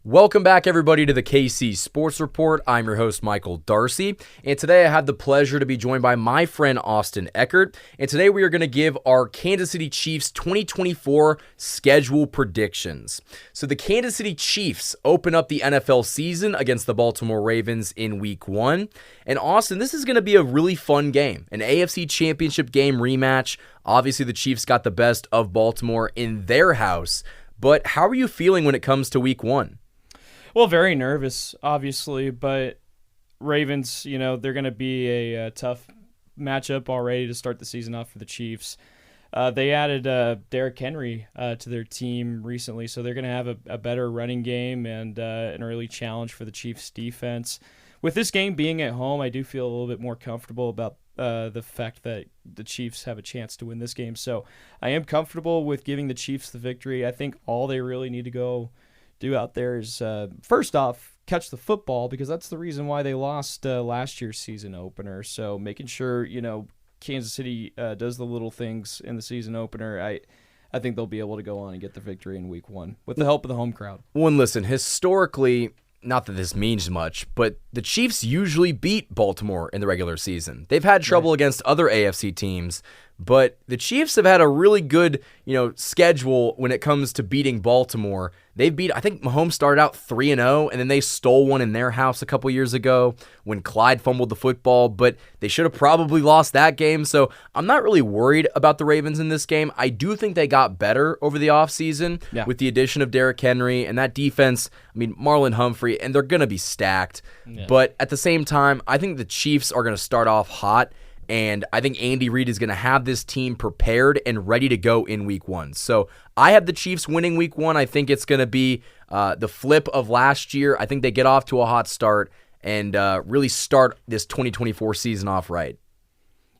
Welcome back, everybody, to the KC Sports Report. I'm your host, Michael Darcy, and today I have the pleasure to be joined by my friend Austin Eckert, and today we are going to give our Kansas City Chiefs 2024 schedule predictions. So the Kansas City Chiefs open up the NFL season against the Baltimore Ravens in Week 1, and Austin, this is going to be a really fun game, an AFC Championship game rematch. Obviously, the Chiefs got the best of Baltimore in their house, but how are you feeling when it comes to Week 1? Well, very nervous, obviously, but Ravens, they're going to be a tough matchup already to start the season off for the Chiefs. They added Derrick Henry to their team recently, so they're going to have a better running game and an early challenge for the Chiefs' defense. With this game being at home, I do feel a little bit more comfortable about the fact that the Chiefs have a chance to win this game. So I am comfortable with giving the Chiefs the victory. I think all they really need to go do out there is, first off, catch the football, because that's the reason why they lost last year's season opener. So making sure, Kansas City does the little things in the season opener, I think they'll be able to go on and get the victory in Week 1 with the help of the home crowd. Well, and listen, historically, not that this means much, but the Chiefs usually beat Baltimore in the regular season. They've had trouble against other AFC teams, but the Chiefs have had a really good, schedule when it comes to beating Baltimore. I think Mahomes started out 3-0, and then they stole one in their house a couple years ago when Clyde fumbled the football, but they should have probably lost that game. So I'm not really worried about the Ravens in this game. I do think they got better over the offseason with the addition of Derrick Henry and that defense. Marlon Humphrey, and they're going to be stacked. Yeah. But at the same time, I think the Chiefs are going to start off hot. And I think Andy Reid is going to have this team prepared and ready to go in Week 1. So I have the Chiefs winning Week 1. I think it's going to be the flip of last year. I think they get off to a hot start and really start this 2024 season off right.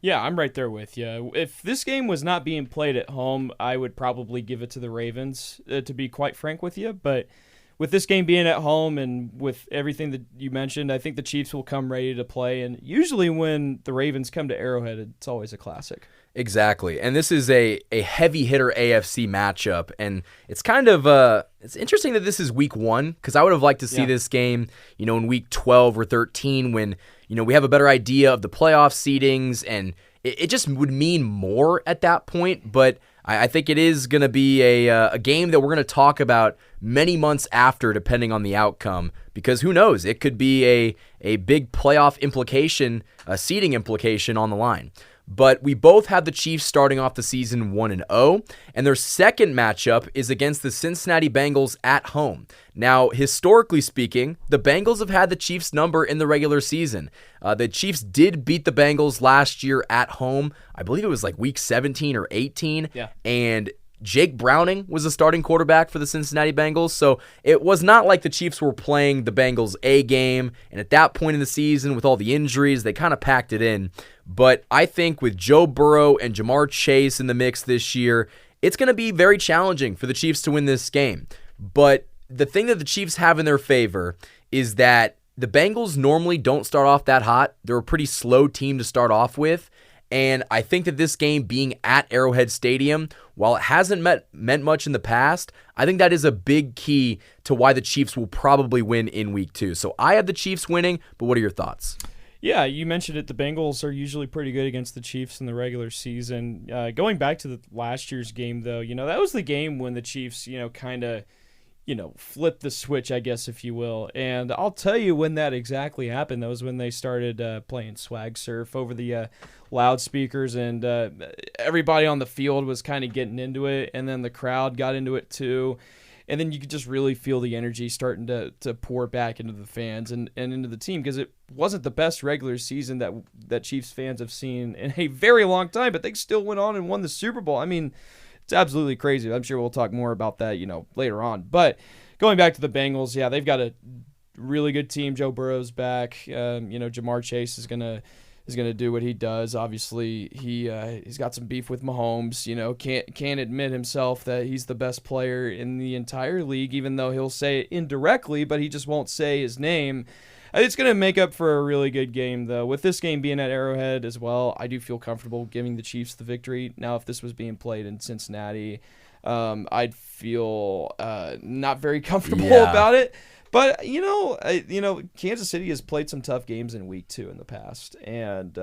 Yeah, I'm right there with you. If this game was not being played at home, I would probably give it to the Ravens, to be quite frank with you. But with this game being at home and with everything that you mentioned, I think the Chiefs will come ready to play. And usually when the Ravens come to Arrowhead, it's always a classic. Exactly. And this is a heavy hitter AFC matchup. And it's kind of it's interesting that this is Week 1, because I would have liked to see this game, in Week 12 or 13 when, we have a better idea of the playoff seedings, and it just would mean more at that point. But I think it is going to be a game that we're going to talk about many months after, depending on the outcome, because who knows? It could be a big playoff implication, a seeding implication on the line. But we both have the Chiefs starting off the season 1-0, and their second matchup is against the Cincinnati Bengals at home. Now, historically speaking, the Bengals have had the Chiefs' number in the regular season. The Chiefs did beat the Bengals last year at home. I believe it was like week 17 or 18, and Jake Browning was the starting quarterback for the Cincinnati Bengals, so it was not like the Chiefs were playing the Bengals A game, and at that point in the season, with all the injuries, they kind of packed it in. But I think with Joe Burrow and Jamar Chase in the mix this year, it's going to be very challenging for the Chiefs to win this game. But the thing that the Chiefs have in their favor is that the Bengals normally don't start off that hot. They're a pretty slow team to start off with. And I think that this game being at Arrowhead Stadium, while it hasn't meant much in the past, I think that is a big key to why the Chiefs will probably win in Week 2. So I have the Chiefs winning, but what are your thoughts? Yeah, you mentioned it. The Bengals are usually pretty good against the Chiefs in the regular season. Going back to the last year's game, though, that was the game when the Chiefs, kind of, flip the switch, I guess, if you will. And I'll tell you when that exactly happened. That was when they started playing Swag Surf over the loudspeakers, and everybody on the field was kind of getting into it, and then the crowd got into it too. And then you could just really feel the energy starting to pour back into the fans and into the team, because it wasn't the best regular season that Chiefs fans have seen in a very long time, but they still went on and won the Super Bowl. It's absolutely crazy. I'm sure we'll talk more about that, later on. But going back to the Bengals, they've got a really good team. Joe Burrow's back. Jamar Chase is gonna do what he does. Obviously, he's got some beef with Mahomes. Can't admit himself that he's the best player in the entire league, even though he'll say it indirectly, but he just won't say his name. It's going to make up for a really good game, though. With this game being at Arrowhead as well, I do feel comfortable giving the Chiefs the victory. Now, if this was being played in Cincinnati, I'd feel not very comfortable about it. But Kansas City has played some tough games in week 2 in the past, and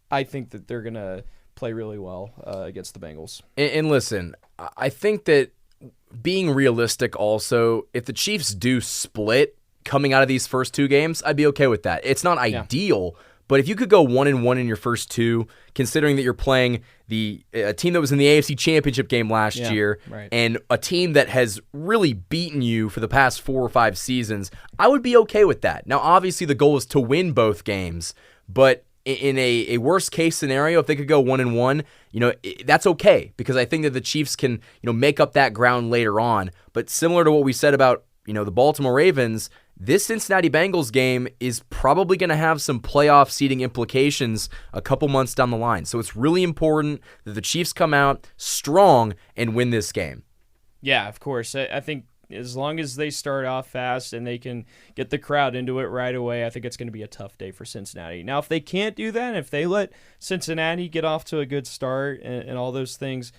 I think that they're gonna play really well against the Bengals. And listen, I think that being realistic also, if the Chiefs do split coming out of these first 2 games, I'd be okay with that. It's not ideal, but if you could go 1-1 in your first 2, considering that you're playing a team that was in the AFC Championship game last year and a team that has really beaten you for the past 4 or 5 seasons, I would be okay with that. Now, obviously, the goal is to win both games, but in a worst case scenario, if they could go 1-1, that's okay, because I think that the Chiefs can, make up that ground later on. But similar to what we said about, the Baltimore Ravens, this Cincinnati Bengals game is probably going to have some playoff seeding implications a couple months down the line. So it's really important that the Chiefs come out strong and win this game. Yeah, of course. I think as long as they start off fast and they can get the crowd into it right away, I think it's going to be a tough day for Cincinnati. Now, if they can't do that, if they let Cincinnati get off to a good start and all those things,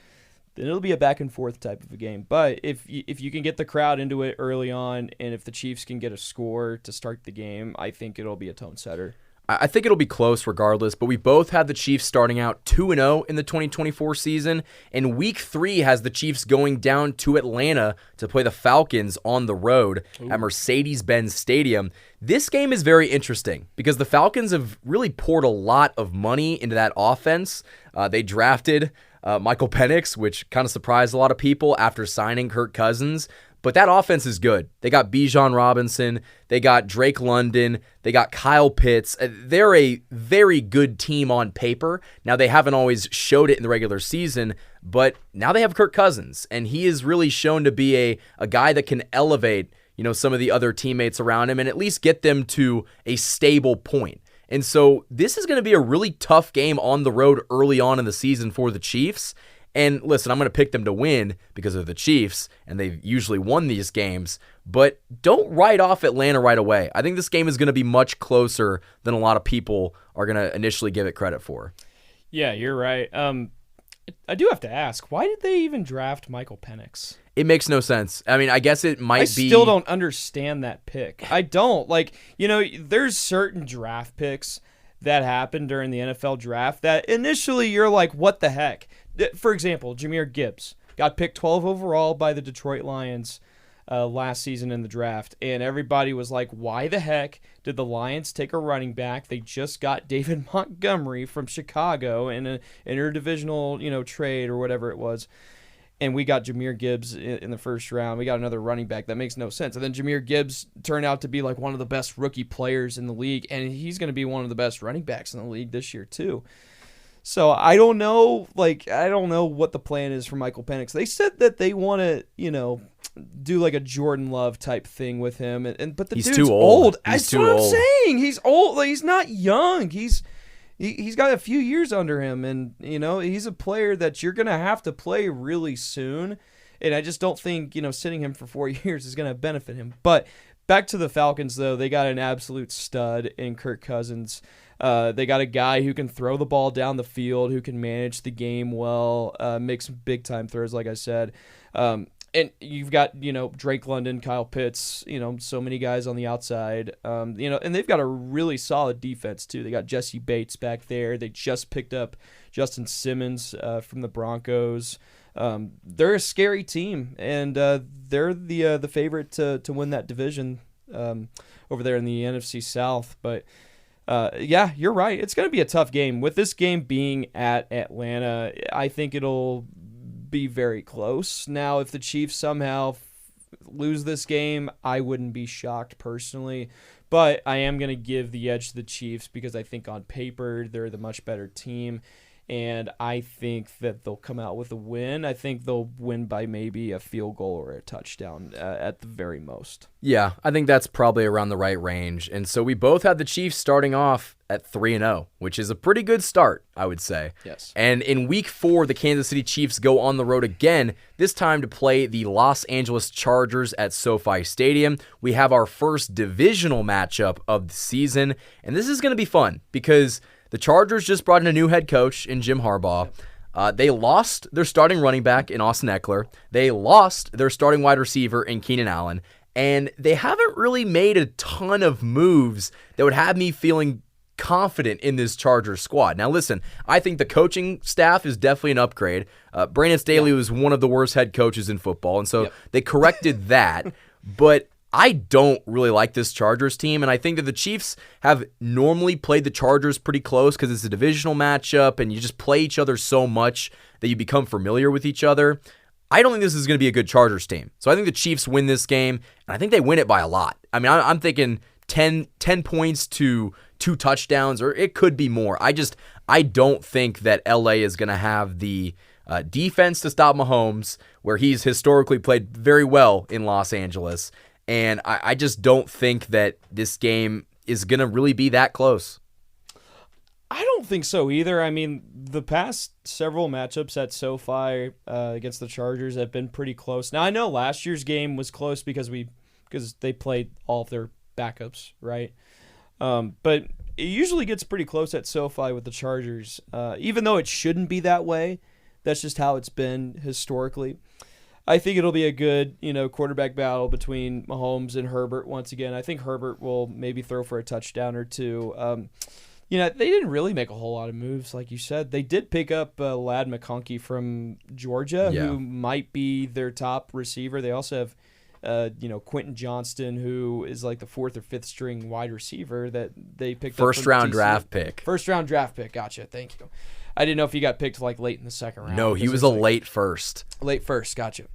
then it'll be a back and forth type of a game. But if you can get the crowd into it early on, and if the Chiefs can get a score to start the game, I think it'll be a tone setter. I think it'll be close regardless, but we both had the Chiefs starting out 2-0 in the 2024 season, and Week 3 has the Chiefs going down to Atlanta to play the Falcons on the road at Mercedes-Benz Stadium. This game is very interesting because the Falcons have really poured a lot of money into that offense. They drafted Michael Penix, which kind of surprised a lot of people after signing Kirk Cousins. But that offense is good. They got Bijan Robinson. They got Drake London. They got Kyle Pitts. They're a very good team on paper. Now, they haven't always showed it in the regular season, but now they have Kirk Cousins, and he is really shown to be a guy that can elevate, some of the other teammates around him and at least get them to a stable point. And so this is going to be a really tough game on the road early on in the season for the Chiefs. And listen, I'm going to pick them to win because of the Chiefs, and they've usually won these games, but don't write off Atlanta right away. I think this game is going to be much closer than a lot of people are going to initially give it credit for. Yeah, you're right. I do have to ask, why did they even draft Michael Penix? It makes no sense. I mean, I guess it might be... I still don't understand that pick. I don't. There's certain draft picks that happen during the NFL draft that initially you're like, what the heck? For example, Jahmyr Gibbs got picked 12 overall by the Detroit Lions last season in the draft, and everybody was like, why the heck did the Lions take a running back? They just got David Montgomery from Chicago in an interdivisional, trade or whatever it was, and we got Jahmyr Gibbs in the first round. We got another running back. That makes no sense. And then Jahmyr Gibbs turned out to be like one of the best rookie players in the league, and he's going to be one of the best running backs in the league this year too. So I don't know, what the plan is for Michael Penix. They said that they want to, do like a Jordan Love type thing with him, but the he's dude's too old. That's what I'm saying. He's old. Like, he's not young. He's got a few years under him, and he's a player that you're gonna have to play really soon. And I just don't think sitting him for 4 years is gonna benefit him. But back to the Falcons, though, they got an absolute stud in Kirk Cousins. They got a guy who can throw the ball down the field, who can manage the game well, make some big-time throws, like I said. And you've got, Drake London, Kyle Pitts, so many guys on the outside. And they've got a really solid defense, too. They got Jesse Bates back there. They just picked up Justin Simmons from the Broncos. They're a scary team, and they're the favorite to win that division over there in the NFC South. But yeah, you're right. It's going to be a tough game. With this game being at Atlanta, I think it'll be very close. Now, if the Chiefs somehow lose this game, I wouldn't be shocked personally. But I am going to give the edge to the Chiefs because I think on paper they're the much better team. And I think that they'll come out with a win. I think they'll win by maybe a field goal or a touchdown at the very most. Yeah, I think that's probably around the right range. And so we both had the Chiefs starting off at 3-0, which is a pretty good start, I would say. Yes. And in Week 4, the Kansas City Chiefs go on the road again, this time to play the Los Angeles Chargers at SoFi Stadium. We have our first divisional matchup of the season, and this is going to be fun because the Chargers just brought in a new head coach in Jim Harbaugh. They lost their starting running back in Austin Eckler. They lost their starting wide receiver in Keenan Allen. and they haven't really made a ton of moves that would have me feeling confident in this Chargers squad. Now listen, I think the coaching staff is definitely an upgrade. Brandon Staley was one of the worst head coaches in football, and so they corrected that, but I don't really like this Chargers team, and I think that the Chiefs have normally played the Chargers pretty close because it's a divisional matchup, and you just play each other so much that you become familiar with each other. I don't think this is going to be a good Chargers team. So I think the Chiefs win this game, and I think they win it by a lot. I mean, I'm thinking 10 points to 2 touchdowns, or it could be more. I don't think that LA is going to have the defense to stop Mahomes, where he's historically played very well in Los Angeles. And I just don't think that this game is going to really be that close. I don't think so either. I mean, the past several matchups at SoFi against the Chargers have been pretty close. Now, I know last year's game was close because they played all of their backups, right? But it usually gets pretty close at SoFi with the Chargers, even though it shouldn't be that way. That's just how it's been historically. I think it'll be a good, quarterback battle between Mahomes and Herbert once again. I think Herbert will maybe throw for a touchdown or two. They didn't really make a whole lot of moves, like you said. They did pick up Lad McConkey from Georgia, who might be their top receiver. They also have, Quentin Johnston, who is like the 4th or 5th string wide receiver that they picked up. First round draft pick. Gotcha. Thank you. I didn't know if he got picked like late in the second round. No, he was a late first. Late first, gotcha.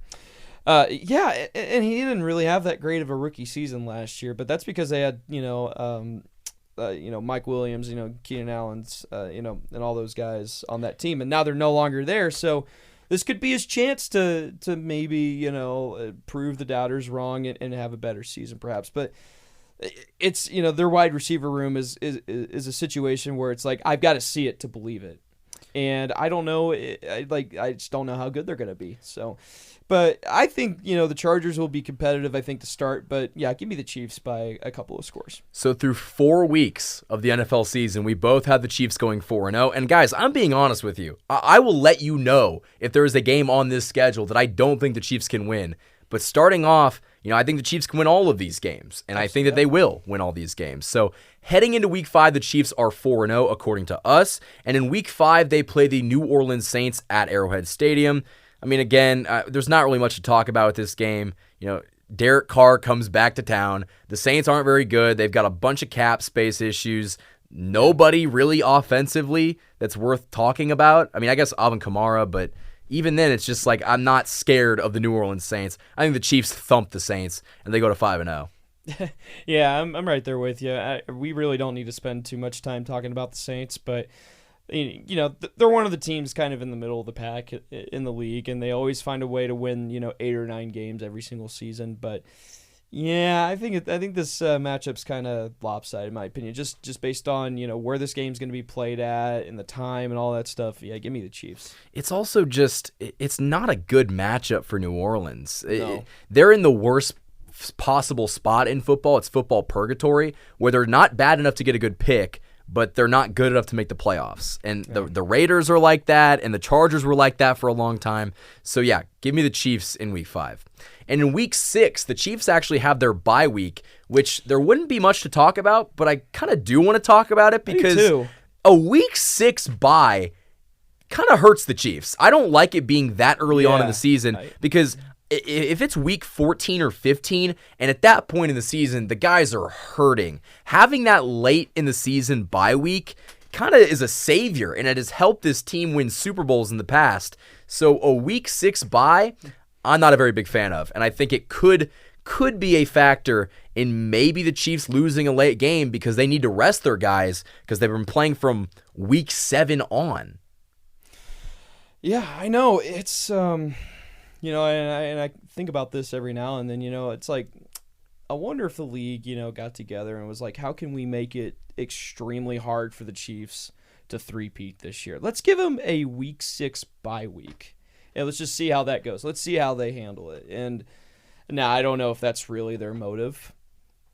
And he didn't really have that great of a rookie season last year, but that's because they had, Mike Williams, Keenan Allen's, and all those guys on that team, and now they're no longer there. So this could be his chance to maybe, prove the doubters wrong and have a better season, perhaps. But it's, their wide receiver room is a situation where it's like I've got to see it to believe it. And I don't know, I just don't know how good they're going to be. So, but I think, the Chargers will be competitive, I think, to start. But, yeah, give me the Chiefs by a couple of scores. So through 4 weeks of the NFL season, we both had the Chiefs going 4-0. And, guys, I'm being honest with you. I will let you know if there is a game on this schedule that I don't think the Chiefs can win. But starting off, I think the Chiefs can win all of these games, and I think that they will win all these games. So heading into Week 5, the Chiefs are 4-0 according to us, and in Week 5, they play the New Orleans Saints at Arrowhead Stadium. I mean, again, there's not really much to talk about with this game. Derek Carr comes back to town. The Saints aren't very good. They've got a bunch of cap space issues. Nobody really offensively that's worth talking about. I mean, I guess Alvin Kamara, but even then, it's just like I'm not scared of the New Orleans Saints. I think the Chiefs thump the Saints, and they go to 5-0. Yeah, I'm right there with you. We really don't need to spend too much time talking about the Saints, but they're one of the teams kind of in the middle of the pack in the league, and they always find a way to win 8 or 9 games every single season. But yeah, I think this matchup's kind of lopsided in my opinion, just based on where this game's going to be played at and the time and all that stuff. Yeah, give me the Chiefs. It's also just it's not a good matchup for New Orleans. No. They're in the worst possible spot in football. It's football purgatory, where they're not bad enough to get a good pick, but they're not good enough to make the playoffs. And the Raiders are like that, and the Chargers were like that for a long time. So yeah, give me the Chiefs in Week 5. And in Week 6, the Chiefs actually have their bye week, which there wouldn't be much to talk about, but I kind of do want to talk about it because a Week 6 bye kind of hurts the Chiefs. I don't like it being that early on in the season because if it's Week 14 or 15, and at that point in the season, the guys are hurting, having that late in the season bye week kind of is a savior, and it has helped this team win Super Bowls in the past. So a Week 6 bye, I'm not a very big fan of, and I think it could be a factor in maybe the Chiefs losing a late game because they need to rest their guys because they've been playing from Week 7 on. Yeah, I know. It's, and I think about this every now and then, it's like, I wonder if the league, got together and was like, how can we make it extremely hard for the Chiefs to three-peat this year? Let's give them a Week 6 bye week. And let's just see how that goes. Let's see how they handle it. And now I don't know if that's really their motive,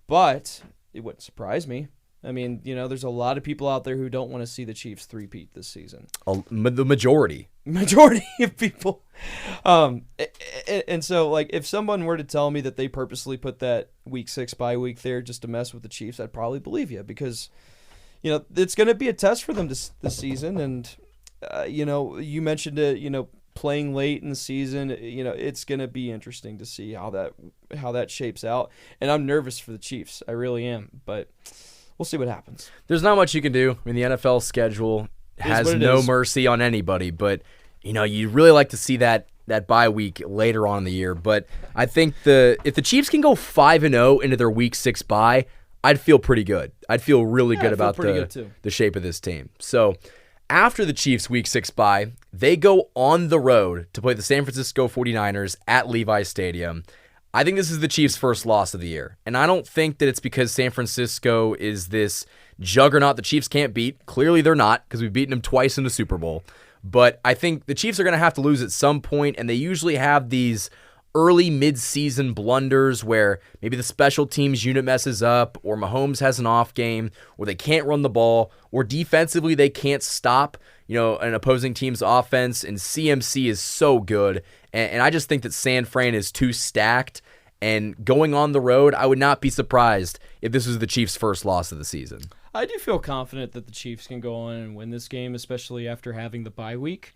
but it wouldn't surprise me. I mean, there's a lot of people out there who don't want to see the Chiefs three-peat this season. The majority. majority of people. And so, like, if someone were to tell me that they purposely put that week 6 bye week there just to mess with the Chiefs, I'd probably believe you, because, it's going to be a test for them this season. And, you mentioned it, playing late in the season, it's going to be interesting to see how that shapes out. And I'm nervous for the Chiefs. I really am. But we'll see what happens. There's not much you can do. I mean, the NFL schedule has no mercy on anybody, but you'd really like to see that bye week later on in the year. But I think if the Chiefs can go 5-0 into their week 6 bye, I'd feel pretty good. I'd feel really good about the shape of this team. So after the Chiefs week 6 bye, they go on the road to play the San Francisco 49ers at Levi's Stadium. I think this is the Chiefs' first loss of the year. And I don't think that it's because San Francisco is this juggernaut the Chiefs can't beat. Clearly they're not, because we've beaten them twice in the Super Bowl. But I think the Chiefs are going to have to lose at some point, and they usually have these early mid-season blunders where maybe the special teams unit messes up, or Mahomes has an off game, or they can't run the ball, or defensively they can't stop an opposing team's offense, and CMC is so good. And I just think that San Fran is too stacked, and going on the road, I would not be surprised if this was the Chiefs' first loss of the season. I do feel confident that the Chiefs can go on and win this game, especially after having the bye week.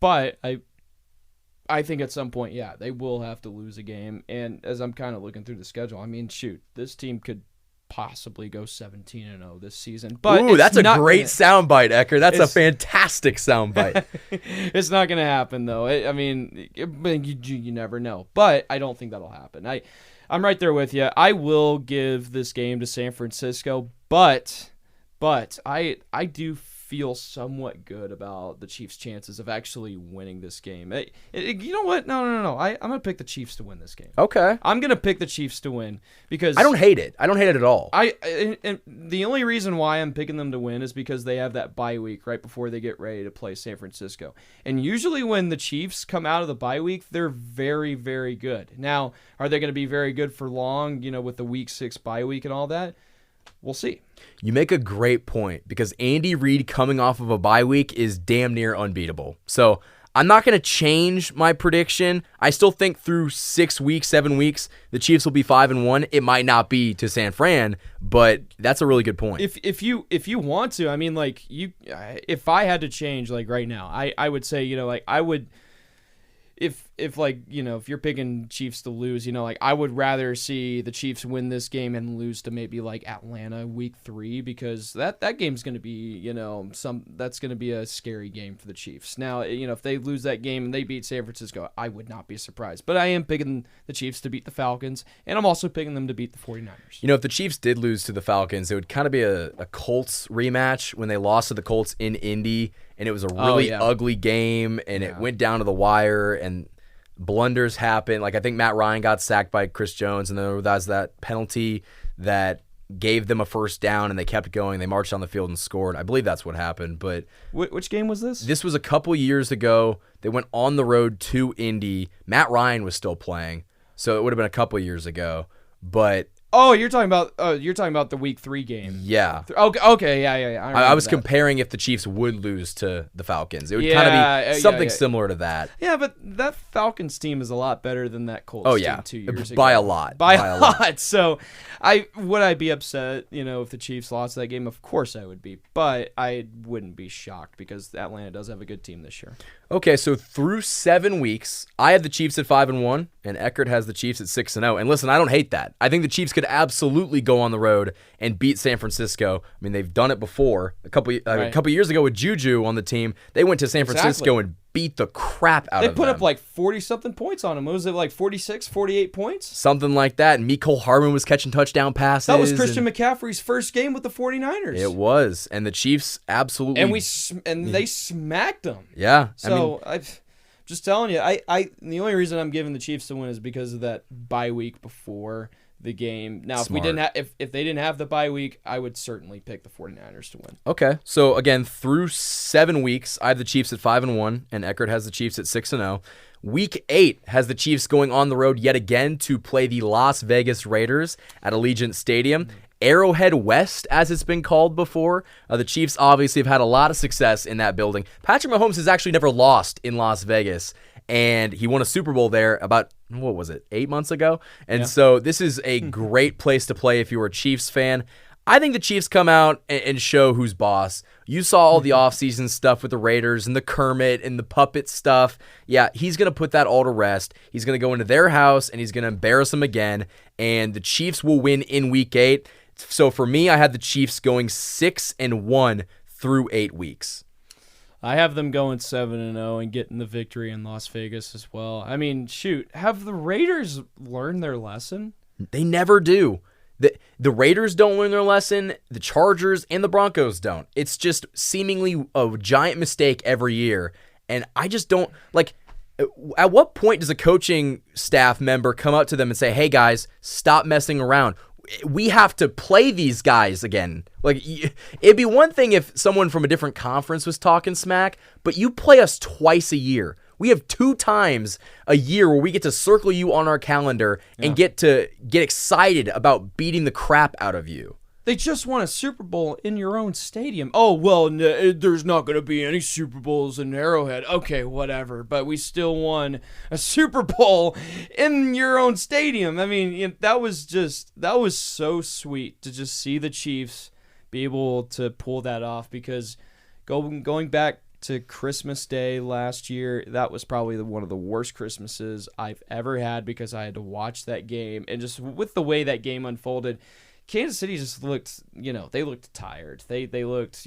But I think at some point, they will have to lose a game. And as I'm kind of looking through the schedule, I mean, shoot, this team could possibly go 17-0 this season. But that's a great soundbite, Ecker. That's a fantastic soundbite. It's not going to happen, though. You never know. But I don't think that'll happen. I'm right there with you. I will give this game to San Francisco, but I do feel somewhat good about the Chiefs' chances of actually winning this game. You know what? No. I'm going to pick the Chiefs to win this game. Okay. I'm going to pick the Chiefs to win because I don't hate it. I don't hate it at all. And the only reason why I'm picking them to win is because they have that bye week right before they get ready to play San Francisco. And usually when the Chiefs come out of the bye week, they're very, very good. Now, are they going to be very good for long, with the week 6 bye week and all that? We'll see. You make a great point, because Andy Reid coming off of a bye week is damn near unbeatable. So I'm not going to change my prediction. I still think through 7 weeks, the Chiefs will be 5-1. It might not be to San Fran, but that's a really good point. If you want to, I mean, like, if I had to change, like, right now, I would say, I would. If you're picking Chiefs to lose, I would rather see the Chiefs win this game and lose to maybe like Atlanta week 3, because that game's going to be, that's going to be a scary game for the Chiefs. Now, if they lose that game and they beat San Francisco, I would not be surprised. But I am picking the Chiefs to beat the Falcons, and I'm also picking them to beat the 49ers. If the Chiefs did lose to the Falcons, it would kind of be a Colts rematch when they lost to the Colts in Indy, and it was a really ugly game, and it went down to the wire, and blunders happened. Like, I think Matt Ryan got sacked by Chris Jones, and then there was that penalty that gave them a first down, and they kept going. They marched on the field and scored. I believe that's what happened. But which game was this? This was a couple years ago. They went on the road to Indy. Matt Ryan was still playing, so it would have been a couple years ago. But you're talking about the week 3 game. Yeah. Okay. Yeah. I was comparing if the Chiefs would lose to the Falcons. It would kind of be something similar to that. Yeah, but that Falcons team is a lot better than that Colts team 2 years ago. By a lot. By a lot. So, would I be upset, if the Chiefs lost that game? Of course I would be, but I wouldn't be shocked because Atlanta does have a good team this year. Okay, so through 7 weeks, I have the Chiefs at 5-1, and Eckert has the Chiefs at 6-0. And listen, I don't hate that. I think the Chiefs could absolutely go on the road and beat San Francisco. I mean, they've done it before. A couple years ago with Juju on the team, they went to San Francisco and beat the crap out of them. They put up like 40-something points on them. What was it, like 46, 48 points? Something like that. And Mecole Hardman was catching touchdown passes. That was Christian McCaffrey's first game with the 49ers. It was. And the Chiefs absolutely... And they smacked them. Yeah. So, I'm just telling you, the only reason I'm giving the Chiefs to win is because of that bye week before the game. Now, if they didn't have the bye week, I would certainly pick the 49ers to win. Okay. So, again, through 7 weeks, I have the Chiefs at 5-1, and Eckert has the Chiefs at 6-0. Week 8 has the Chiefs going on the road yet again to play the Las Vegas Raiders at Allegiant Stadium. Arrowhead West, as it's been called before. The Chiefs obviously have had a lot of success in that building. Patrick Mahomes has actually never lost in Las Vegas, and he won a Super Bowl there about, 8 months ago? And so this is a great place to play if you're a Chiefs fan. I think the Chiefs come out and show who's boss. You saw all the offseason stuff with the Raiders and the Kermit and the puppet stuff. Yeah, he's going to put that all to rest. He's going to go into their house and he's going to embarrass them again. And the Chiefs will win in Week 8. So for me, I had the Chiefs going 6-1 through 8 weeks. I have them going 7-0 and getting the victory in Las Vegas as well. I mean, shoot, have the Raiders learned their lesson? They never do. The Raiders don't learn their lesson. The Chargers and the Broncos don't. It's just seemingly a giant mistake every year. And I just don't, like, at what point does a coaching staff member come up to them and say, hey, guys, stop messing around? We have to play these guys again. Like, it'd be one thing if someone from a different conference was talking smack, but you play us twice a year. We have 2 times a year where we get to circle you on our calendar and get excited about beating the crap out of you. They just won a Super Bowl in your own stadium. Oh, well, there's not going to be any Super Bowls in Arrowhead. Okay, whatever. But we still won a Super Bowl in your own stadium. I mean, that was so sweet to just see the Chiefs be able to pull that off, because going back to Christmas Day last year, that was probably one of the worst Christmases I've ever had, because I had to watch that game. And just with the way that game unfolded, Kansas City just looked, they looked tired. They looked,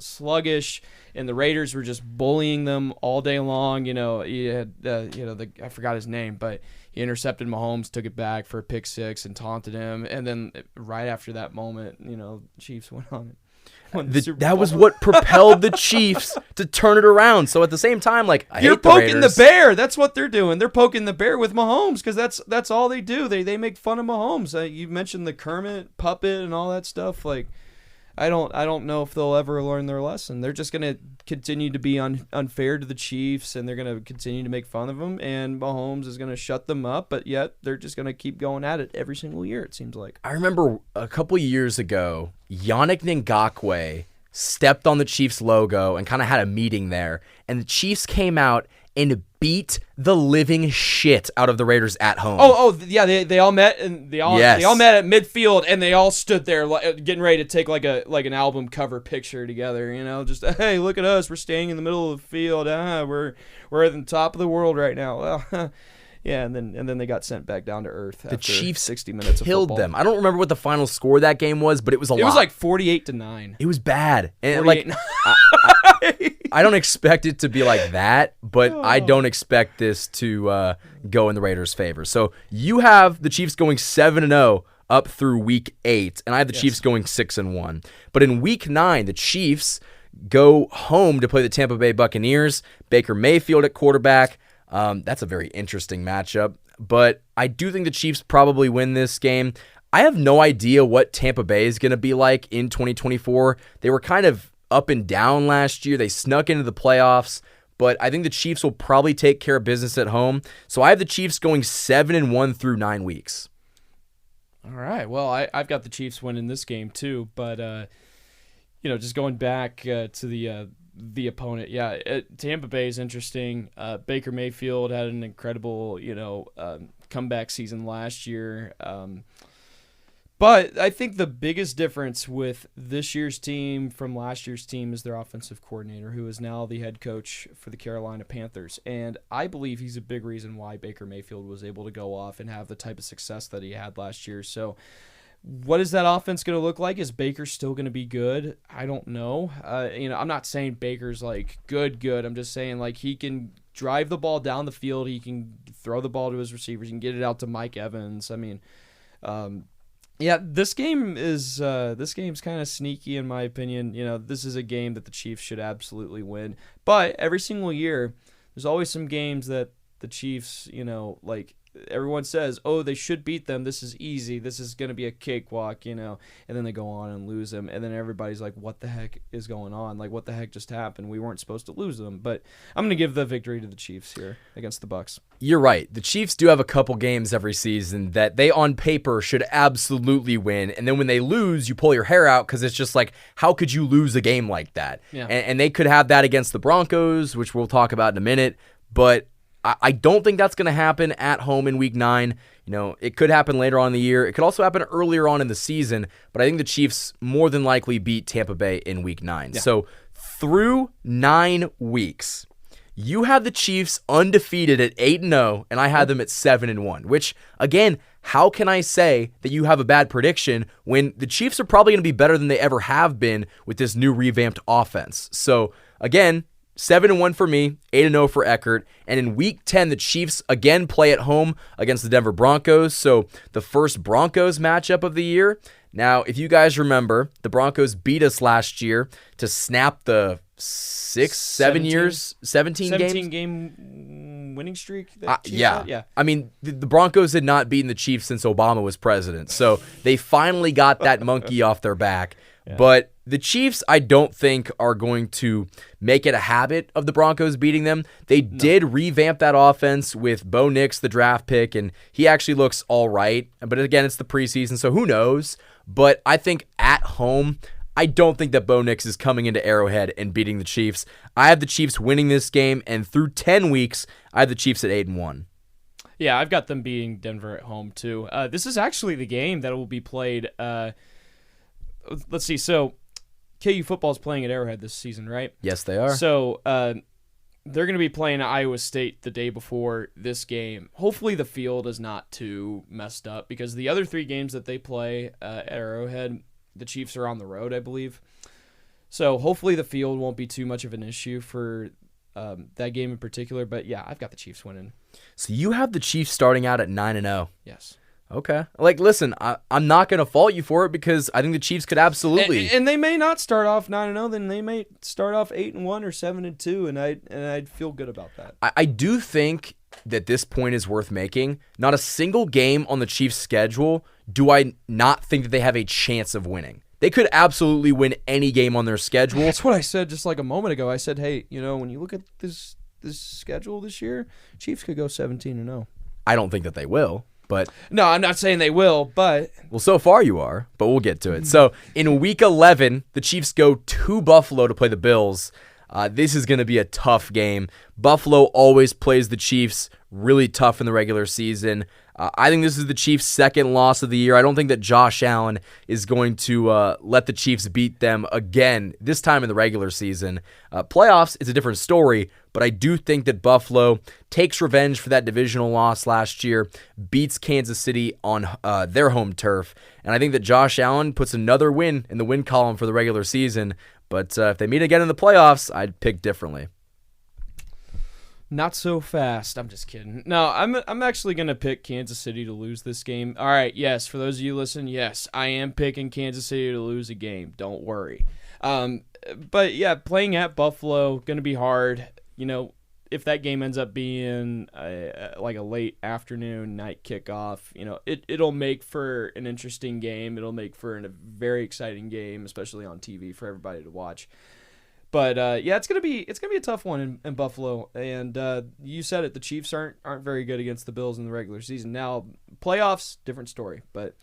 sluggish, and the Raiders were just bullying them all day long. He had, I forgot his name, but he intercepted Mahomes, took it back for a pick six and taunted him. And then right after that moment, Chiefs went on it. That was what propelled the Chiefs to turn it around. So at the same time, you're poking the bear. That's what they're doing. They're poking the bear with Mahomes, because that's all they do. They make fun of Mahomes. You mentioned the Kermit puppet and all that stuff. I don't know if they'll ever learn their lesson. They're just gonna continue to be unfair to the Chiefs, and they're gonna continue to make fun of them. And Mahomes is gonna shut them up, but yet they're just gonna keep going at it every single year, it seems like. I remember a couple years ago, Yannick Ngakoue stepped on the Chiefs logo and kind of had a meeting there, and the Chiefs came out and beat the living shit out of the Raiders at home. Yeah, they all met, and they all met at midfield, and they all stood there getting ready to take like an album cover picture together. Just, hey, look at us, we're standing in the middle of the field. We're at the top of the world right now. Well, yeah, and then they got sent back down to earth. The Chiefs 60 minutes killed of them. I don't remember what the final score of that game was, but it was a lot. It was like 48-9. It was bad, and I don't expect it to be like that, but I don't expect this to go in the Raiders' favor. So you have the Chiefs going 7-0 up through Week 8, and I have the Chiefs going 6-1. But in Week 9, the Chiefs go home to play the Tampa Bay Buccaneers. Baker Mayfield at quarterback. That's a very interesting matchup, but I do think the Chiefs probably win this game. I have no idea what Tampa Bay is going to be like in 2024. They were kind of up and down last year. They snuck into the playoffs, but I think the Chiefs will probably take care of business at home. So I have the Chiefs going 7-1 through 9 weeks. All right. Well, I've got the Chiefs winning this game too, but just going back to the opponent, Tampa Bay is interesting. Baker Mayfield had an incredible, comeback season last year. But I think the biggest difference with this year's team from last year's team is their offensive coordinator, who is now the head coach for the Carolina Panthers. And I believe he's a big reason why Baker Mayfield was able to go off and have the type of success that he had last year. So what is that offense going to look like? Is Baker still going to be good? I don't know. I'm not saying Baker's good. I'm just saying he can drive the ball down the field. He can throw the ball to his receivers. He can get it out to Mike Evans. I mean, this game's kind of sneaky in my opinion. This is a game that the Chiefs should absolutely win. But every single year, there's always some games that the Chiefs, everyone says, oh, they should beat them. This is easy. This is going to be a cakewalk, and then they go on and lose them. And then everybody's like, what the heck is going on? Like, what the heck just happened? We weren't supposed to lose them. But I'm going to give the victory to the Chiefs here against the Bucs. You're right. The Chiefs do have a couple games every season that they on paper should absolutely win. And then when they lose, you pull your hair out because it's just like, how could you lose a game like that? Yeah. And they could have that against the Broncos, which we'll talk about in a minute. But I don't think that's going to happen at home in Week 9. It could happen later on in the year. It could also happen earlier on in the season. But I think the Chiefs more than likely beat Tampa Bay in Week 9. Yeah. So through 9 weeks, you have the Chiefs undefeated at 8-0, and I had them at 7-1, which, again, how can I say that you have a bad prediction when the Chiefs are probably going to be better than they ever have been with this new revamped offense? So, again, 7-1 for me, 8-0 for Eckert, and in Week 10, the Chiefs again play at home against the Denver Broncos, so the first Broncos matchup of the year. Now, if you guys remember, the Broncos beat us last year to snap the 17 game winning streak. Yeah. I mean, the Broncos had not beaten the Chiefs since Obama was president, so they finally got that monkey off their back. Yeah. But the Chiefs, I don't think, are going to make it a habit of the Broncos beating them. They did revamp that offense with Bo Nix, the draft pick, and he actually looks all right. But again, it's the preseason, so who knows? But I think at home, I don't think that Bo Nix is coming into Arrowhead and beating the Chiefs. I have the Chiefs winning this game, and through 10 weeks, I have the Chiefs at 8-1. Yeah, I've got them beating Denver at home, too. This is actually the game that will be played. Let's see. So, KU football is playing at Arrowhead this season, right? Yes, they are. So, they're going to be playing Iowa State the day before this game. Hopefully, the field is not too messed up because the other 3 games that they play at Arrowhead, the Chiefs are on the road, I believe. So hopefully the field won't be too much of an issue for that game in particular. But yeah, I've got the Chiefs winning. So you have the Chiefs starting out at 9-0. Yes. Okay. Like, listen, I'm not going to fault you for it because I think the Chiefs could absolutely. And they may not start off 9-0, then they may start off 8-1 or 7-2, and I'd feel good about that. I do think that this point is worth making. Not a single game on the Chiefs' schedule do I not think that they have a chance of winning. They could absolutely win any game on their schedule. That's what I said just like a moment ago. I said, hey, when you look at this schedule this year, Chiefs could go 17-0. I don't think that they will, but no, I'm not saying they will, but well, so far you are, but we'll get to it. So in Week 11, the Chiefs go to Buffalo to play the Bills. This is going to be a tough game. Buffalo always plays the Chiefs really tough in the regular season. I think this is the Chiefs' second loss of the year. I don't think that Josh Allen is going to let the Chiefs beat them again, this time in the regular season. Playoffs, it's a different story, but I do think that Buffalo takes revenge for that divisional loss last year, beats Kansas City on their home turf, and I think that Josh Allen puts another win in the win column for the regular season. But if they meet again in the playoffs, I'd pick differently. Not so fast. I'm just kidding. No, I'm actually going to pick Kansas City to lose this game. All right, yes, for those of you listening, yes, I am picking Kansas City to lose a game. Don't worry. But, yeah, playing at Buffalo, going to be hard. If that game ends up being like a late afternoon, night kickoff, it'll make for an interesting game. It'll make for a very exciting game, especially on TV for everybody to watch. But yeah, it's gonna be a tough one in Buffalo. And you said it, the Chiefs aren't very good against the Bills in the regular season. Now playoffs, different story. But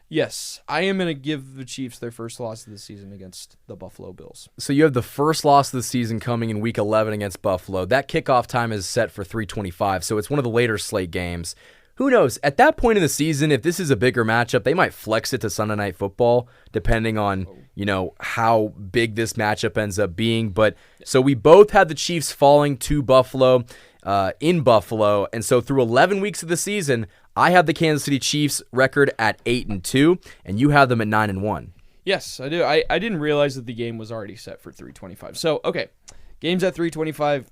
yes, I am gonna give the Chiefs their first loss of the season against the Buffalo Bills. So you have the first loss of the season coming in Week 11 against Buffalo. That kickoff time is set for 3:25, so it's one of the later slate games. Who knows? At that point in the season, if this is a bigger matchup, they might flex it to Sunday Night Football, depending on, how big this matchup ends up being. But so we both had the Chiefs falling to Buffalo, in Buffalo. And so through 11 weeks of the season, I have the Kansas City Chiefs record at 8-2, and you have them at 9-1. Yes, I do. I didn't realize that the game was already set for 3:25. So, okay, game's at 3:25.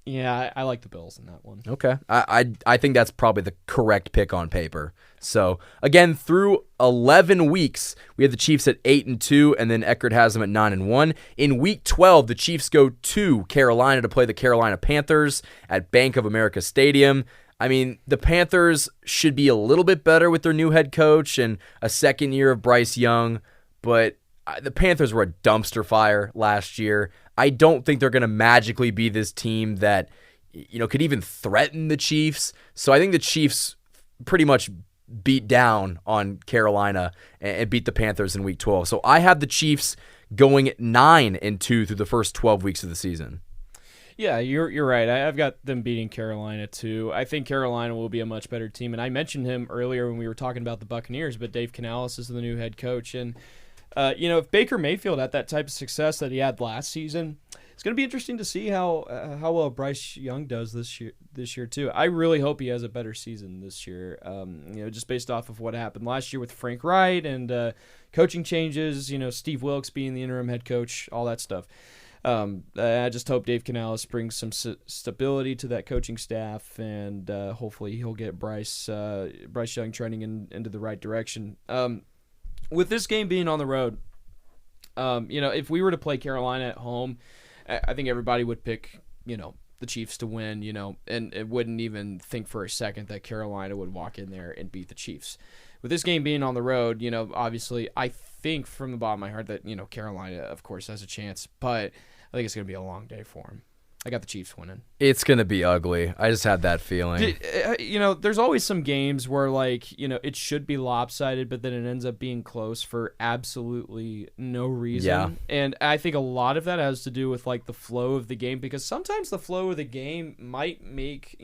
Yeah, I like the Bills in that one. Okay. I think that's probably the correct pick on paper. So, again, through 11 weeks, we have the Chiefs at 8-2, and then Eckert has them at 9-1. In Week 12, the Chiefs go to Carolina to play the Carolina Panthers at Bank of America Stadium. I mean, the Panthers should be a little bit better with their new head coach and a second year of Bryce Young, but the Panthers were a dumpster fire last year. I don't think they're going to magically be this team that, could even threaten the Chiefs. So I think the Chiefs pretty much beat down on Carolina and beat the Panthers in Week 12. So I have the Chiefs going 9-2 through the first 12 weeks of the season. Yeah, you're right. I've got them beating Carolina too. I think Carolina will be a much better team, and I mentioned him earlier when we were talking about the Buccaneers, but Dave Canales is the new head coach, and if Baker Mayfield had that type of success that he had last season, it's going to be interesting to see how well Bryce Young does this year too. I really hope he has a better season this year. Just based off of what happened last year with Frank Wright and coaching changes. Steve Wilkes being the interim head coach, all that stuff. I just hope Dave Canales brings some stability to that coaching staff, and hopefully he'll get Bryce Young trending into the right direction. With this game being on the road, if we were to play Carolina at home, I think everybody would pick, the Chiefs to win, and it wouldn't even think for a second that Carolina would walk in there and beat the Chiefs. With this game being on the road, obviously I think from the bottom of my heart that, Carolina, of course, has a chance, but I think it's going to be a long day for them. I got the Chiefs winning. It's going to be ugly. I just had that feeling. There's always some games where, it should be lopsided, but then it ends up being close for absolutely no reason. Yeah. And I think a lot of that has to do with, the flow of the game, because sometimes the flow of the game might make,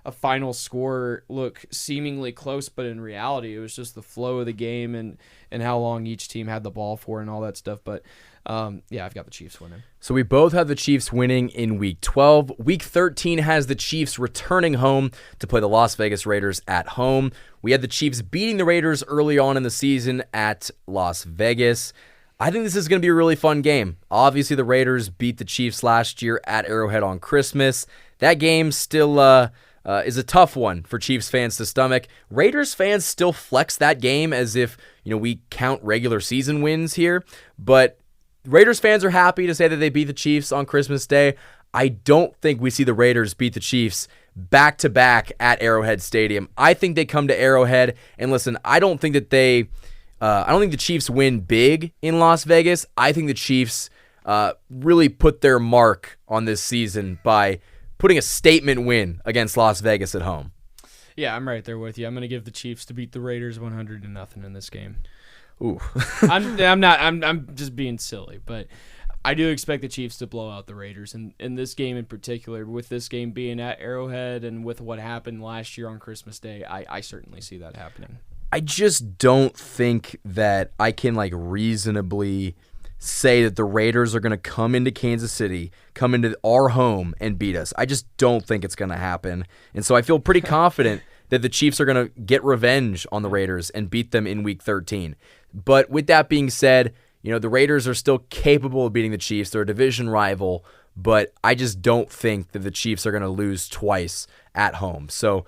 a final score look seemingly close, but in reality, it was just the flow of the game and how long each team had the ball for and all that stuff. But I've got the Chiefs winning. So we both have the Chiefs winning in Week 12. Week 13 has the Chiefs returning home to play the Las Vegas Raiders at home. We had the Chiefs beating the Raiders early on in the season at Las Vegas. I think this is going to be a really fun game. Obviously, the Raiders beat the Chiefs last year at Arrowhead on Christmas. That game still is a tough one for Chiefs fans to stomach. Raiders fans still flex that game as if, we count regular season wins here, but Raiders fans are happy to say that they beat the Chiefs on Christmas Day. I don't think we see the Raiders beat the Chiefs back-to-back at Arrowhead Stadium. I think they come to Arrowhead, and listen, I don't think the Chiefs win big in Las Vegas. I think the Chiefs really put their mark on this season by putting a statement win against Las Vegas at home. Yeah, I'm right there with you. I'm going to give the Chiefs to beat the Raiders 100-0 in this game. Ooh. I'm just being silly, but I do expect the Chiefs to blow out the Raiders in this game in particular. With this game being at Arrowhead and with what happened last year on Christmas Day, I certainly see that happening. I just don't think that I can reasonably say that the Raiders are going to come into Kansas City, come into our home and beat us. I just don't think it's going to happen. And so I feel pretty confident that the Chiefs are going to get revenge on the Raiders and beat them in Week 13. But with that being said, the Raiders are still capable of beating the Chiefs. They're a division rival, but I just don't think that the Chiefs are going to lose twice at home. So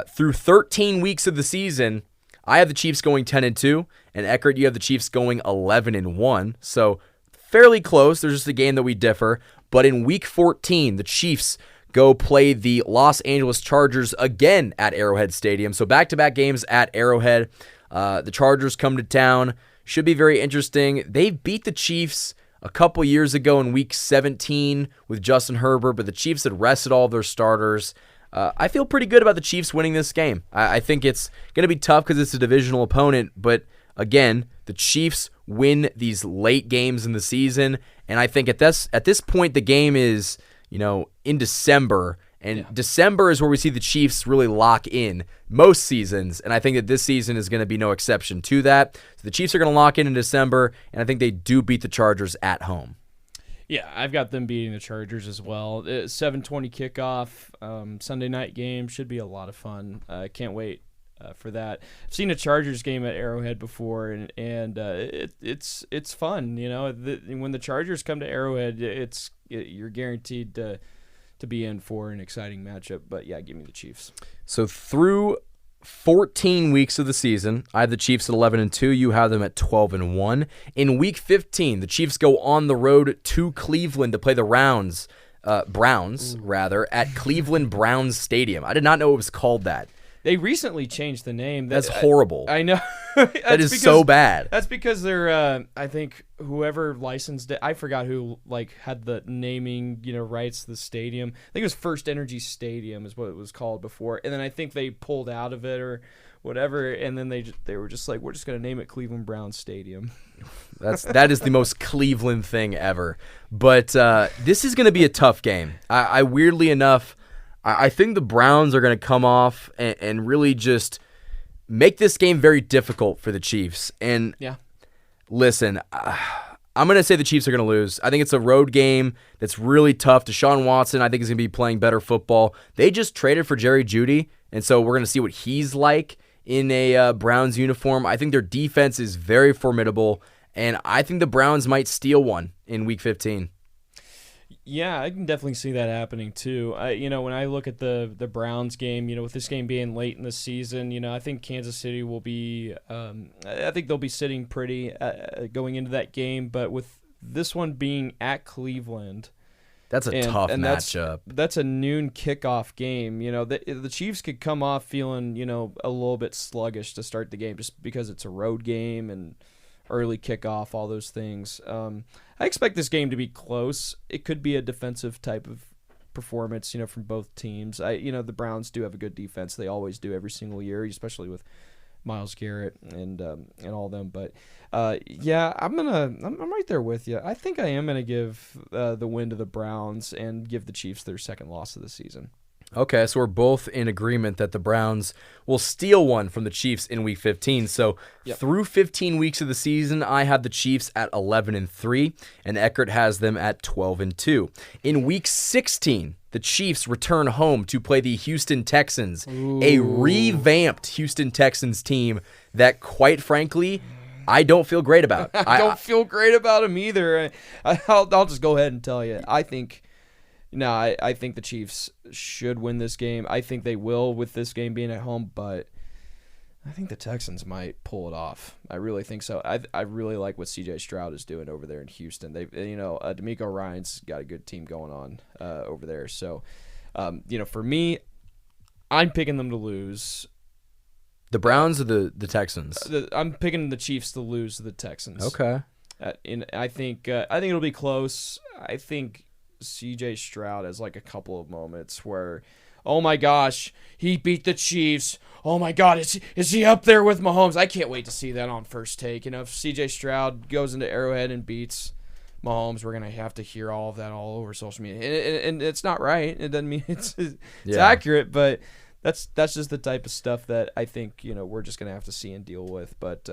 through 13 weeks of the season, I have the Chiefs going 10-2, and Eckert, you have the Chiefs going 11-1. So fairly close. There's just a game that we differ. But in Week 14, the Chiefs go play the Los Angeles Chargers again at Arrowhead Stadium. So back-to-back games at Arrowhead. The Chargers come to town. Should be very interesting. They beat the Chiefs a couple years ago in Week 17 with Justin Herbert, but the Chiefs had rested all of their starters. I feel pretty good about the Chiefs winning this game. I think it's going to be tough because it's a divisional opponent, but again, the Chiefs win these late games in the season, and I think at this point the game is in December, and December is where we see the Chiefs really lock in most seasons, and I think that this season is going to be no exception to that. So the Chiefs are going to lock in December, and I think they do beat the Chargers at home. Yeah, I've got them beating the Chargers as well. 7:20 kickoff, Sunday night game, should be a lot of fun. Can't wait for that. I've seen a Chargers game at Arrowhead before, and it's fun. When the Chargers come to Arrowhead, you're guaranteed to be in for an exciting matchup. But yeah, give me the Chiefs. So through 14 weeks of the season, I have the Chiefs at 11-2. You have them at 12-1. In Week 15, the Chiefs go on the road to Cleveland to play the Browns Browns rather, at Cleveland Browns Stadium. I did not know it was called that. They recently changed the name. That's horrible. I know. That is so bad. That's because they're, I think, whoever licensed it, I forgot who had the naming, rights to the stadium. I think it was First Energy Stadium is what it was called before, and then I think they pulled out of it or whatever, and then they were just like, we're just gonna name it Cleveland Browns Stadium. That is the most Cleveland thing ever. But this is going to be a tough game. I weirdly enough, I think the Browns are going to come off and really just make this game very difficult for the Chiefs. And listen, I'm going to say the Chiefs are going to lose. I think it's a road game that's really tough. Deshaun Watson, I think, is going to be playing better football. They just traded for Jerry Jeudy, and so we're going to see what he's like in a Browns uniform. I think their defense is very formidable, and I think the Browns might steal one in Week 15. Yeah, I can definitely see that happening too. When I look at the Browns game, with this game being late in the season, I think Kansas City will be. I think they'll be sitting pretty going into that game, but with this one being at Cleveland, that's a tough matchup. That's a noon kickoff game. The Chiefs could come off feeling a little bit sluggish to start the game just because it's a road game and early kickoff, all those things. I expect this game to be close. It could be a defensive type of performance, from both teams. The Browns do have a good defense. They always do every single year, especially with Myles Garrett and all them. But I'm right there with you. I think I am gonna give the win to the Browns and give the Chiefs their second loss of the season. Okay, so we're both in agreement that the Browns will steal one from the Chiefs in Week 15. So through 15 weeks of the season, I have the Chiefs at 11-3, and Eckert has them at 12-2. In Week 16, the Chiefs return home to play the Houston Texans, a revamped Houston Texans team that, quite frankly, I don't feel great about. I don't feel great about them either. I'll just go ahead and tell you. I think the Chiefs should win this game. I think they will with this game being at home, but I think the Texans might pull it off. I really think so. I really like what C.J. Stroud is doing over there in Houston. D'Amico Ryan's got a good team going on over there. So, for me, I'm picking them to lose. The Browns or the Texans? I'm picking the Chiefs to lose to the Texans. Okay. And I think it'll be close. I think C.J. Stroud has a couple of moments where, oh my gosh, he beat the Chiefs. Oh my God, is he up there with Mahomes? I can't wait to see that on First Take. If C.J. Stroud goes into Arrowhead and beats Mahomes, we're gonna have to hear all of that all over social media, and it's not right. It doesn't mean it's accurate, but that's just the type of stuff that I think we're just gonna have to see and deal with. But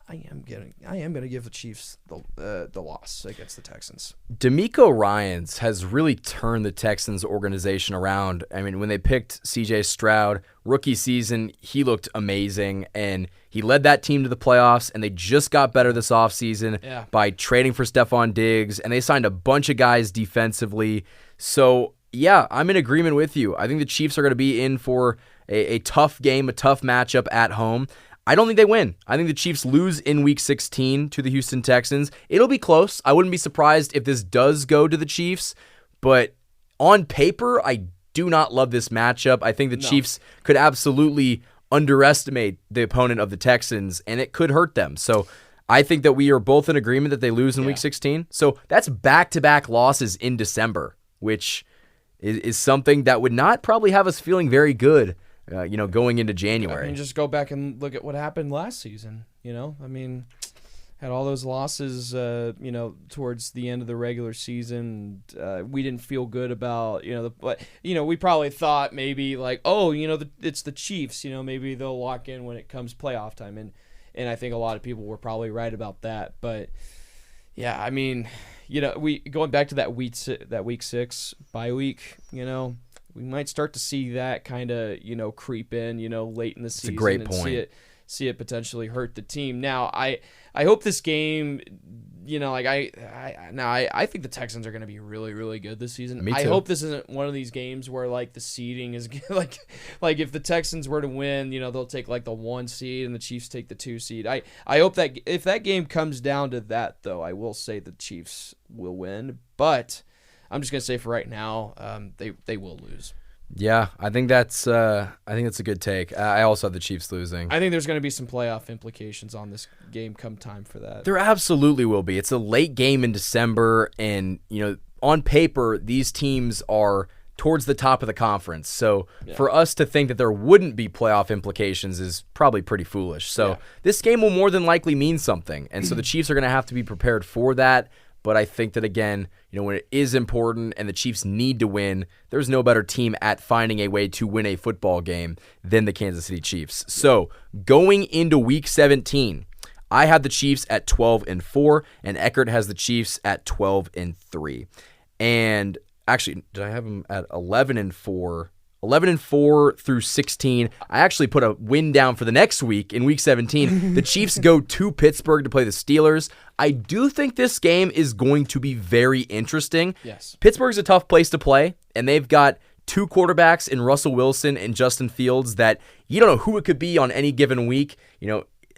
I am gonna give the Chiefs the loss against the Texans. D'Amico Ryans has really turned the Texans organization around. I mean, when they picked C.J. Stroud, rookie season, he looked amazing, and he led that team to the playoffs, and they just got better this offseason by trading for Stephon Diggs, and they signed a bunch of guys defensively. So, I'm in agreement with you. I think the Chiefs are going to be in for a tough game, a tough matchup at home. I don't think they win. I think the Chiefs lose in Week 16 to the Houston Texans. It'll be close. I wouldn't be surprised if this does go to the Chiefs, but on paper, I do not love this matchup. I think the Chiefs could absolutely underestimate the opponent of the Texans, and it could hurt them. So I think that we are both in agreement that they lose in Week 16. So that's back-to-back losses in December, which is something that would not probably have us feeling very good going into January. I mean, just go back and look at what happened last season. Had all those losses, towards the end of the regular season. We didn't feel good about, we probably thought maybe it's the Chiefs. Maybe they'll lock in when it comes playoff time, and I think a lot of people were probably right about that. But yeah, I mean, we going back to that week 6 bye week, we might start to see that kind of, creep in, late in the season. It's a great point. See it potentially hurt the team. Now, I hope this game, I think the Texans are going to be really, really good this season. Me too. I hope this isn't one of these games where the seeding is like if the Texans were to win, they'll take the 1 seed and the Chiefs take the 2 seed. I hope that if that game comes down to that, though, I will say the Chiefs will win, but I'm just going to say for right now, they will lose. Yeah, I think that's a good take. I also have the Chiefs losing. I think there's going to be some playoff implications on this game come time for that. There absolutely will be. It's a late game in December, and on paper, these teams are towards the top of the conference. So for us to think that there wouldn't be playoff implications is probably pretty foolish. So this game will more than likely mean something, and so the Chiefs are going to have to be prepared for that. But I think that, again, when it is important and the Chiefs need to win, there's no better team at finding a way to win a football game than the Kansas City Chiefs. So going into Week 17, I have the Chiefs at 12-4, and Eckert has the Chiefs at 12-3. And actually, did I have them at 11-4? 11-4 through 16. I actually put a win down for the next week in Week 17. The Chiefs go to Pittsburgh to play the Steelers. I do think this game is going to be very interesting. Yes. Pittsburgh's a tough place to play, and they've got two quarterbacks in Russell Wilson and Justin Fields that you don't know who it could be on any given week.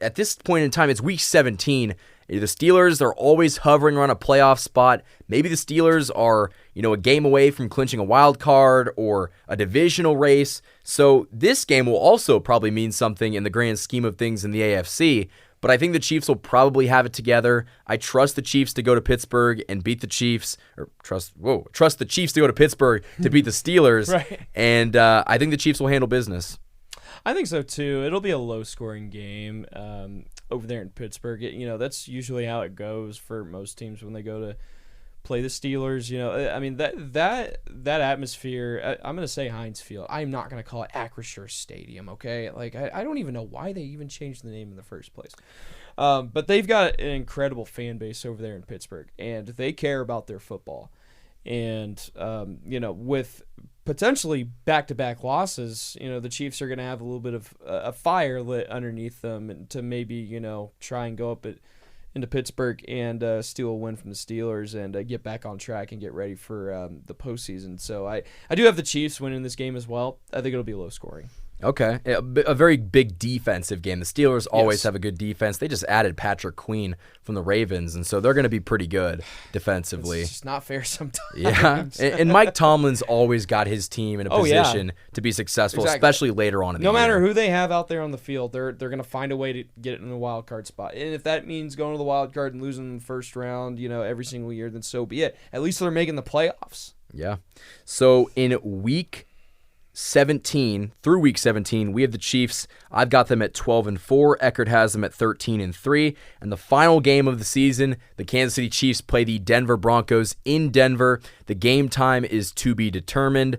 At this point in time, it's Week 17. The Steelers, they're always hovering around a playoff spot. Maybe the Steelers are, a game away from clinching a wild card or a divisional race. So this game will also probably mean something in the grand scheme of things in the AFC. But I think the Chiefs will probably have it together. I trust the Chiefs to go to Pittsburgh and beat the Chiefs. Trust the Chiefs to go to Pittsburgh to beat the Steelers. Right. And I think the Chiefs will handle business. I think so too. It'll be a low-scoring game over there in Pittsburgh. That's usually how it goes for most teams when they go to play the Steelers. I mean that atmosphere. I'm gonna say Heinz Field. I'm not gonna call it Acrisure Stadium. Okay, I don't even know why they even changed the name in the first place. But they've got an incredible fan base over there in Pittsburgh, and they care about their football. And with potentially back-to-back losses, the Chiefs are going to have a little bit of a fire lit underneath them and to maybe, try and go up into Pittsburgh and steal a win from the Steelers and get back on track and get ready for the postseason. So I do have the Chiefs winning this game as well. I think it'll be low scoring. Okay. A very big defensive game. The Steelers always have a good defense. They just added Patrick Queen from the Ravens, and so they're going to be pretty good defensively. It's just not fair sometimes. Yeah. And Mike Tomlin's always got his team in a position to be successful, especially later on in the year. No matter who they have out there on the field, they're going to find a way to get it in the wild card spot. And if that means going to the wild card and losing in the first round, every single year, then so be it. At least they're making the playoffs. Yeah. So in Week 17 through Week 17, we have the Chiefs. I've got them at 12-4. Eckert has them at 13-3. And the final game of the season, the Kansas City Chiefs play the Denver Broncos in Denver. The game time is to be determined.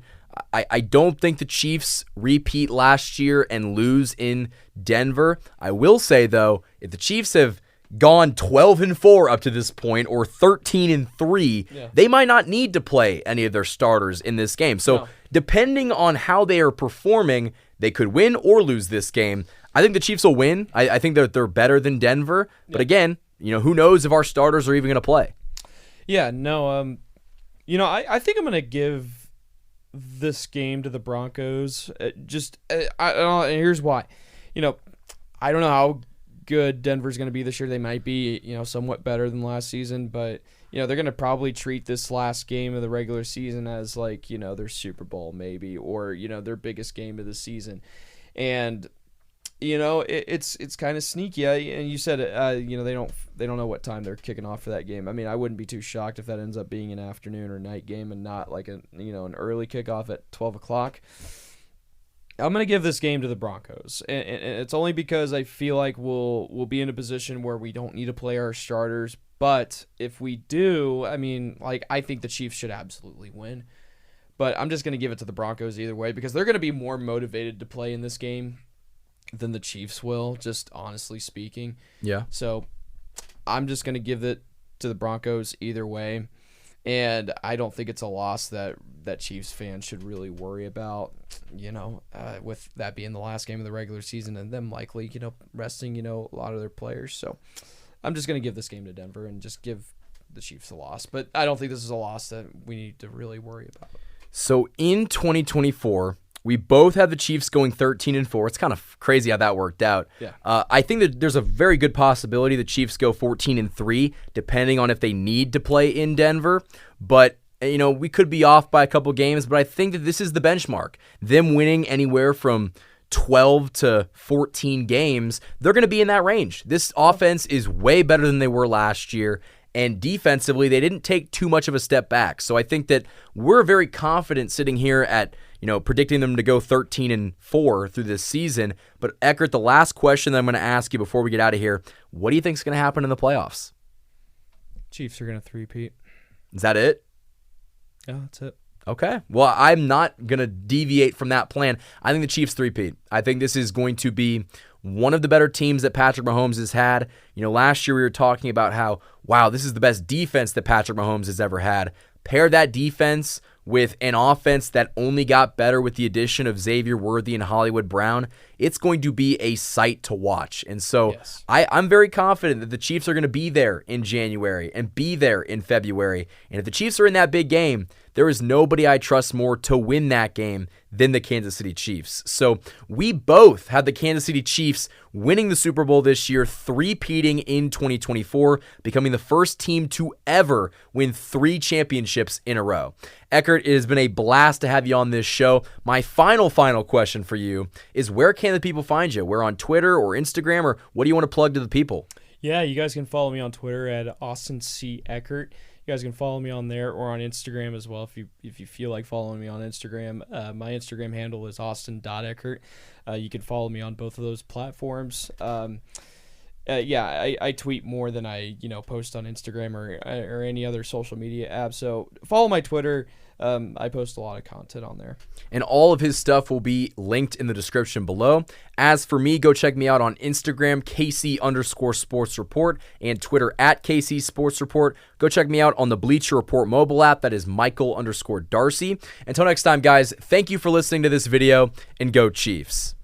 I don't think the Chiefs repeat last year and lose in Denver. I will say, though, if the Chiefs have gone 12-4 up to this point or 13-3, they might not need to play any of their starters in this game. So depending on how they are performing, they could win or lose this game. I think the Chiefs will win. I think that they're better than Denver. But again, who knows if our starters are even going to play. Yeah, no. I think I'm going to give this game to the Broncos. Here's why. I don't know how good Denver's going to be this year. They might be, somewhat better than last season, but they're going to probably treat this last game of the regular season as their Super Bowl maybe, or their biggest game of the season. And it's kind of sneaky. And you said they don't know what time they're kicking off for that game. I mean, I wouldn't be too shocked if that ends up being an afternoon or night game and not an early kickoff at 12 o'clock. I'm going to give this game to the Broncos, and it's only because I feel like we'll be in a position where we don't need to play our starters. But if we do, I think the Chiefs should absolutely win. But I'm just going to give it to the Broncos either way because they're going to be more motivated to play in this game than the Chiefs will, just honestly speaking. Yeah. So I'm just going to give it to the Broncos either way. And I don't think it's a loss that Chiefs fans should really worry about, with that being the last game of the regular season and them likely, resting, a lot of their players. So I'm just going to give this game to Denver and just give the Chiefs a loss. But I don't think this is a loss that we need to really worry about. So in 2024, we both had the Chiefs going 13-4. It's kind of crazy how that worked out. Yeah. I think that there's a very good possibility the Chiefs go 14-3, depending on if they need to play in Denver. But we could be off by a couple games, but I think that this is the benchmark. Them winning anywhere from 12 to 14 games, they're going to be in that range. This offense is way better than they were last year, and defensively, they didn't take too much of a step back. So I think that we're very confident sitting here at, predicting them to go 13-4 through this season. But Eckert, the last question that I'm going to ask you before we get out of here, what do you think is going to happen in the playoffs? Chiefs are going to three-peat. Is that it? Yeah, that's it. Okay. Well, I'm not going to deviate from that plan. I think the Chiefs three-peat. I think this is going to be one of the better teams that Patrick Mahomes has had. Last year we were talking about how, wow, this is the best defense that Patrick Mahomes has ever had. Pair that defense with an offense that only got better with the addition of Xavier Worthy and Hollywood Brown, it's going to be a sight to watch. And so yes. I'm very confident that the Chiefs are going to be there in January and be there in February. And if the Chiefs are in that big game, there is nobody I trust more to win that game than the Kansas City Chiefs. So we both had the Kansas City Chiefs winning the Super Bowl this year, three-peating in 2024, becoming the first team to ever win 3 championships in a row. Eckert, it has been a blast to have you on this show. My final question for you is, where can the people find you? We're on Twitter or Instagram, or what do you want to plug to the people? Yeah, you guys can follow me on Twitter at Austin C. Eckert. You guys can follow me on there or on Instagram as well if you feel like following me on Instagram. My Instagram handle is austin.eckert. You can follow me on both of those platforms. I tweet more than I post on Instagram or any other social media app. So follow my Twitter. I post a lot of content on there. And all of his stuff will be linked in the description below. As for me, go check me out on Instagram, KC_Sports Report, and Twitter at KC Sports Report. Go check me out on the Bleacher Report mobile app. That is Michael_Darcy. Until next time, guys, thank you for listening to this video, and go Chiefs.